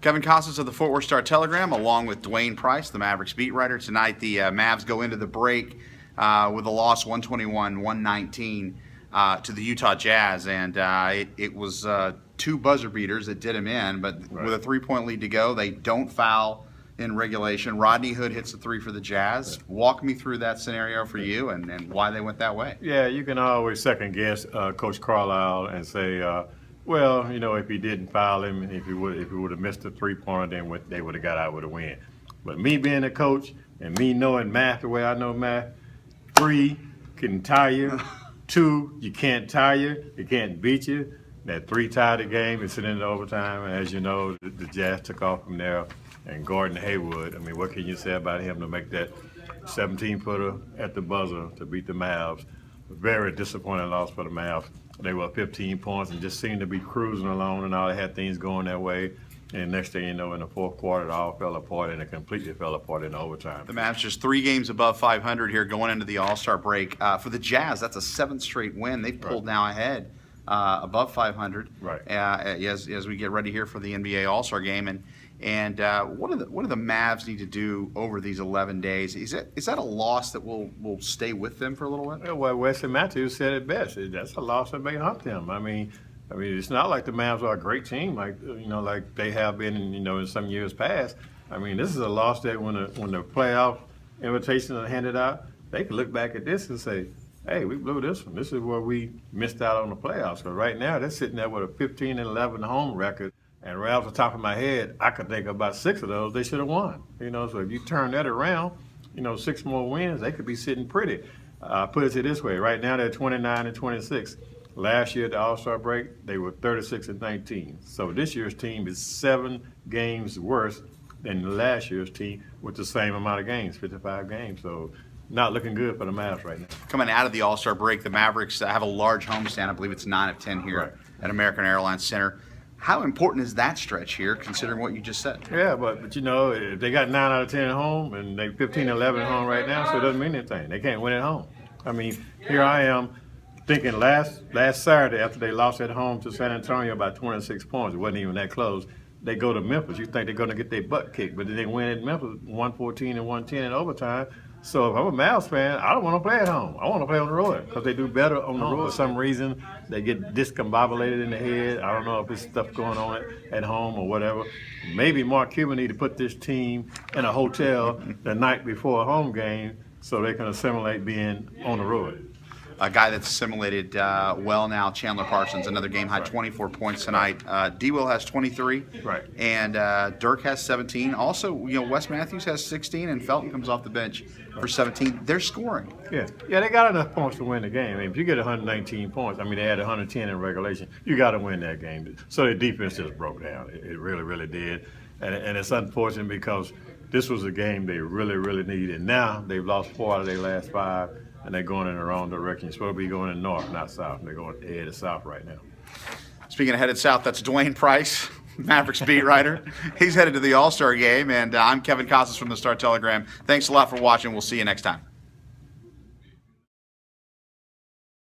Kevin Costas of the Fort Worth Star-Telegram, along with Dwain Price, the Mavericks beat writer. Tonight, the Mavs go into the break with a loss 121-119 to the Utah Jazz. And it was two buzzer beaters that did them in. But with a 3-point lead to go, they don't foul in regulation. Rodney Hood hits a three for the Jazz. Walk me through that scenario for you and why they went that way. Yeah, you can always second guess Coach Carlisle and say, well, you know, if he didn't foul him, if he would have missed the 3-pointer, then they would have got out with a win. But me being a coach and me knowing math the way I know math, 3 can tie you, 2 you can't tie you, it can't beat you. That 3 tied the game, it's into overtime, and as you know, the Jazz took off from there. And Gordon Hayward, I mean, what can you say about him to make that 17-footer at the buzzer to beat the Mavs? Very disappointing loss for the Mavs. They were up 15 points and just seemed to be cruising along, and all they had things going their way. And next thing you know, in the fourth quarter, it all fell apart, and it completely fell apart in overtime. The Mavs just 3 games above 500 here going into the All-Star break. For the Jazz, that's a 7th straight win. They've pulled now ahead above 500 as we get ready here for the NBA All-Star game. And what do the Mavs need to do over these 11 days? Is that a loss that will stay with them for a little while? Well, Wesley Matthews said it best. That's a loss that may hunt them. I mean, it's not like the Mavs are a great team, like they have been, in some years past. I mean, this is a loss that when the playoff invitations are handed out, they can look back at this and say, hey, we blew this one. This is where we missed out on the playoffs. So right now, they're sitting there with a 15-11 home record. And right off the top of my head, I could think about 6 of those they should have won. So if you turn that around, 6 more wins, they could be sitting pretty. Put it to this way, right now they're 29-26. Last year at the All-Star break, they were 36-19. So this year's team is 7 games worse than last year's team with the same amount of games, 55 games. So not looking good for the Mavs right now. Coming out of the All-Star break, the Mavericks have a large homestand. I believe it's 9 of 10 here at American Airlines Center. How important is that stretch here, considering what you just said? Yeah, but if they got 9 out of 10 at home and they 15-11 at home right now, so it doesn't mean anything. They can't win at home. I mean, here I am thinking last Saturday after they lost at home to San Antonio by 26 points. It wasn't even that close. They go to Memphis. You think they're going to get their butt kicked, but they win at Memphis 114 and 110 in overtime. So if I'm a Mavs fan, I don't want to play at home. I want to play on the road because they do better on the road. For some reason, they get discombobulated in the head. I don't know if it's stuff going on at home or whatever. Maybe Mark Cuban need to put this team in a hotel the night before a home game so they can assimilate being on the road. A guy that's assimilated well now, Chandler Parsons, another game high, 24 points tonight. D-Will has 23, and Dirk has 17. Also, Wes Matthews has 16, and Felton comes off the bench for 17. They're scoring. Yeah, they got enough points to win the game. I mean, if you get 119 points, they had 110 in regulation, you got to win that game. So the defense just broke down. It really, really did, and it's unfortunate because this was a game they really, really needed. Now they've lost 4 out of their last 5. And they're going in the wrong direction. You're supposed to be going in north, not south. They're going headed south right now. Speaking of headed south, that's Dwain Price, Mavericks beat writer. He's headed to the All-Star game, and I'm Kevin Costas from the Star-Telegram. Thanks a lot for watching. We'll see you next time.